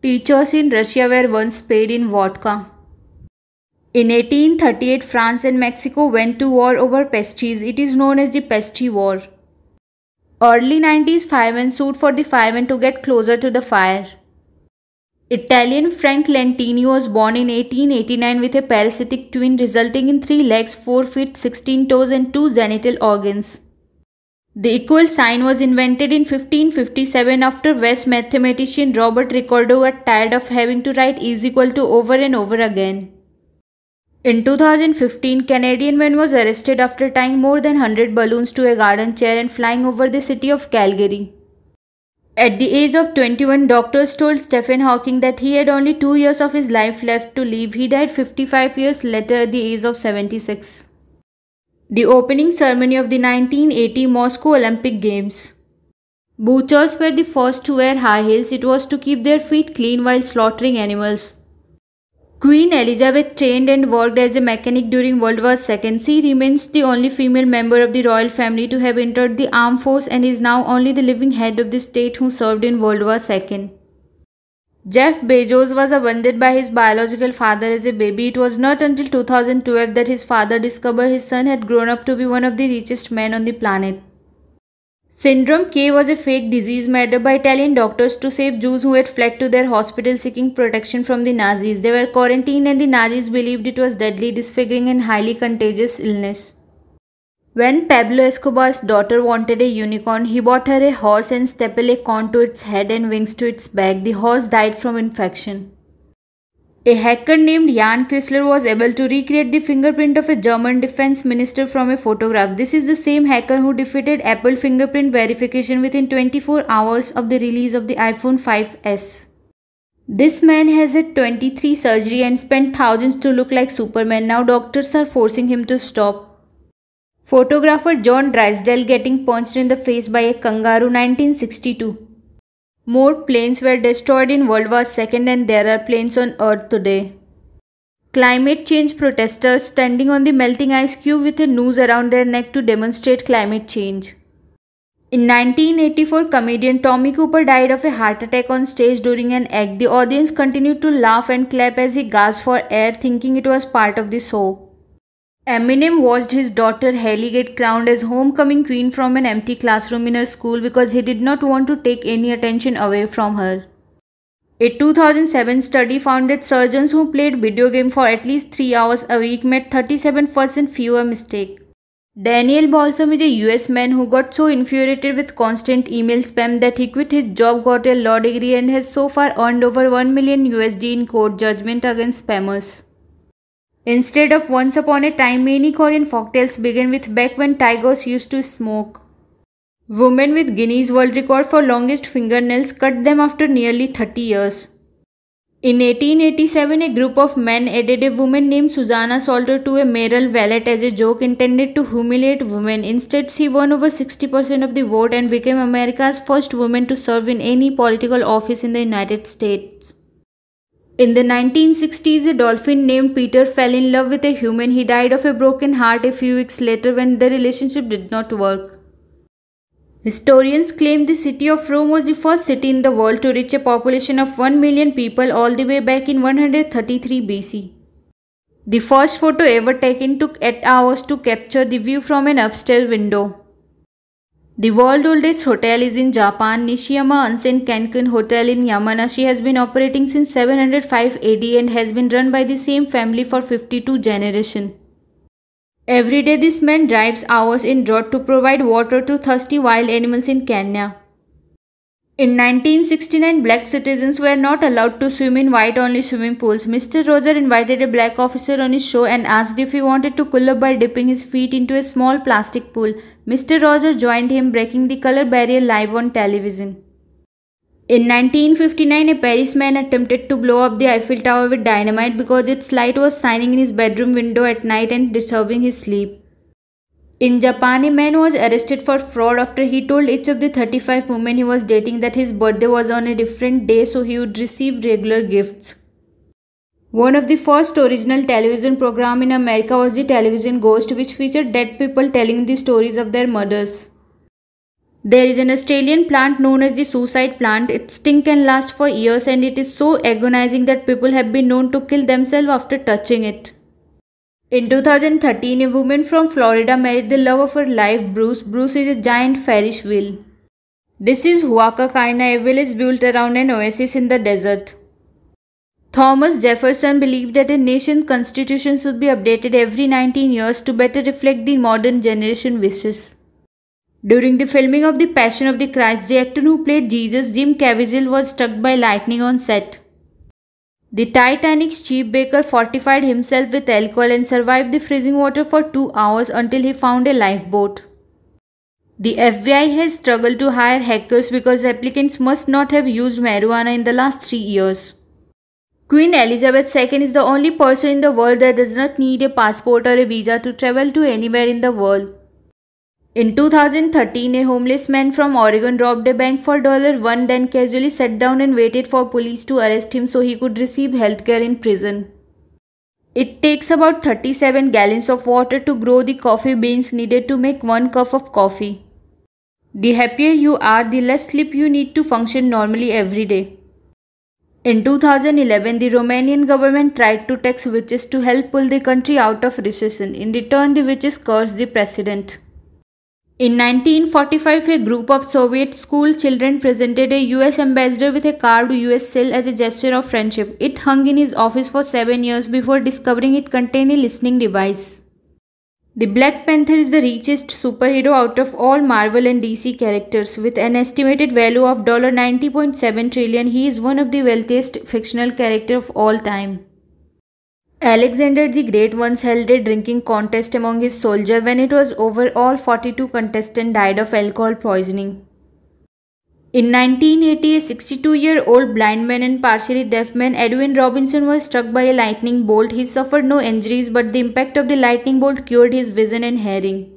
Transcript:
Teachers in Russia were once paid in vodka. In 1838, France and Mexico went to war over pesties. It is known as the Pesty War. Early 90s firemen sued for the firemen to get closer to the fire. Italian Frank Lentini was born in 1889 with a parasitic twin resulting in 3 legs, 4 feet, 16 toes and 2 genital organs. The equal sign was invented in 1557 after West mathematician Robert Ricardo got tired of having to write is equal to over and over again. In 2015, Canadian man was arrested after tying more than 100 balloons to a garden chair and flying over the city of Calgary. At the age of 21, doctors told Stephen Hawking that he had only 2 years of his life left to live. He died 55 years later at the age of 76. The opening ceremony of the 1980 Moscow Olympic Games. Butchers were the first to wear high heels. It was to keep their feet clean while slaughtering animals. Queen Elizabeth trained and worked as a mechanic during World War II. She remains the only female member of the royal family to have entered the armed force and is now only the living head of the state who served in World War II. Jeff Bezos was abandoned by his biological father as a baby. It was not until 2012 that his father discovered his son had grown up to be one of the richest men on the planet. Syndrome K was a fake disease made up by Italian doctors to save Jews who had fled to their hospital seeking protection from the Nazis. They were quarantined and the Nazis believed it was deadly, disfiguring and highly contagious illness. When Pablo Escobar's daughter wanted a unicorn, he bought her a horse and stapled a corn to its head and wings to its back. The horse died from infection. A hacker named Jan Chrysler was able to recreate the fingerprint of a German defense minister from a photograph. This is the same hacker who defeated Apple fingerprint verification within 24 hours of the release of the iPhone 5s. This man has had 23 surgery and spent thousands to look like Superman. Now doctors are forcing him to stop. Photographer John Drysdale getting punched in the face by a kangaroo, 1962. More planes were destroyed in World War II and there are planes on Earth today. Climate change protesters standing on the melting ice cube with a noose around their neck to demonstrate climate change. In 1984, comedian Tommy Cooper died of a heart attack on stage during an act. The audience continued to laugh and clap as he gasped for air, thinking it was part of the show. Eminem watched his daughter Hailey get crowned as homecoming queen from an empty classroom in her school because he did not want to take any attention away from her. A 2007 study found that surgeons who played video games for at least 3 hours a week made 37% fewer mistakes. Daniel Balsam is a US man who got so infuriated with constant email spam that he quit his job, got a law degree and has so far earned over $1 million in court judgment against spammers. Instead of once upon a time, many Korean folktales begin with back when tigers used to smoke. Woman with Guinness World Record for longest fingernails cut them after nearly 30 years. In 1887, a group of men added a woman named Susanna Salter to a mayoral ballot as a joke intended to humiliate women. Instead, she won over 60% of the vote and became America's first woman to serve in any political office in the United States. In the 1960s, a dolphin named Peter fell in love with a human. He died of a broken heart a few weeks later when the relationship did not work. Historians claim the city of Rome was the first city in the world to reach a population of 1 million people all the way back in 133 BC. The first photo ever taken took 8 hours to capture the view from an upstairs window. The world's oldest hotel is in Japan, Nishiyama Onsen Cancun Hotel in Yamanashi has been operating since 705 AD and has been run by the same family for 52 generations. Every day this man drives hours in drought to provide water to thirsty wild animals in Kenya. In 1969, black citizens were not allowed to swim in white-only swimming pools. Mr. Roger invited a black officer on his show and asked if he wanted to cool up by dipping his feet into a small plastic pool. Mr. Roger joined him, breaking the color barrier live on television. In 1959, a Paris man attempted to blow up the Eiffel Tower with dynamite because its light was shining in his bedroom window at night and disturbing his sleep. In Japan, a man was arrested for fraud after he told each of the 35 women he was dating that his birthday was on a different day so he would receive regular gifts. One of the first original television programs in America was the television Ghost, which featured dead people telling the stories of their murders. There is an Australian plant known as the suicide plant. Its sting can last for years and it is so agonizing that people have been known to kill themselves after touching it. In 2013, a woman from Florida married the love of her life, Bruce. Bruce is a giant Ferris wheel. This is Huacacayna, a village built around an oasis in the desert. Thomas Jefferson believed that a nation's constitution should be updated every 19 years to better reflect the modern generation wishes. During the filming of The Passion of the Christ, the actor who played Jesus, Jim Caviezel, was struck by lightning on set. The Titanic's Chief Baker fortified himself with alcohol and survived the freezing water for 2 hours until he found a lifeboat. The FBI has struggled to hire hackers because applicants must not have used marijuana in the last 3 years. Queen Elizabeth II is the only person in the world that does not need a passport or a visa to travel to anywhere in the world. In 2013, a homeless man from Oregon robbed a bank for $1, then casually sat down and waited for police to arrest him so he could receive healthcare in prison. It takes about 37 gallons of water to grow the coffee beans needed to make 1 cup of coffee. The happier you are, the less sleep you need to function normally every day. In 2011, the Romanian government tried to tax witches to help pull the country out of recession. In return, the witches cursed the president. In 1945, a group of Soviet school children presented a US ambassador with a carved US seal as a gesture of friendship. It hung in his office for 7 years before discovering it contained a listening device. The Black Panther is the richest superhero out of all Marvel and DC characters. With an estimated value of $90.7 trillion, he is one of the wealthiest fictional characters of all time. Alexander the Great once held a drinking contest among his soldiers. When it was over, all 42 contestants died of alcohol poisoning. In 1980, a 62-year-old blind man and partially deaf man, Edwin Robinson, was struck by a lightning bolt. He suffered no injuries, but the impact of the lightning bolt cured his vision and hearing.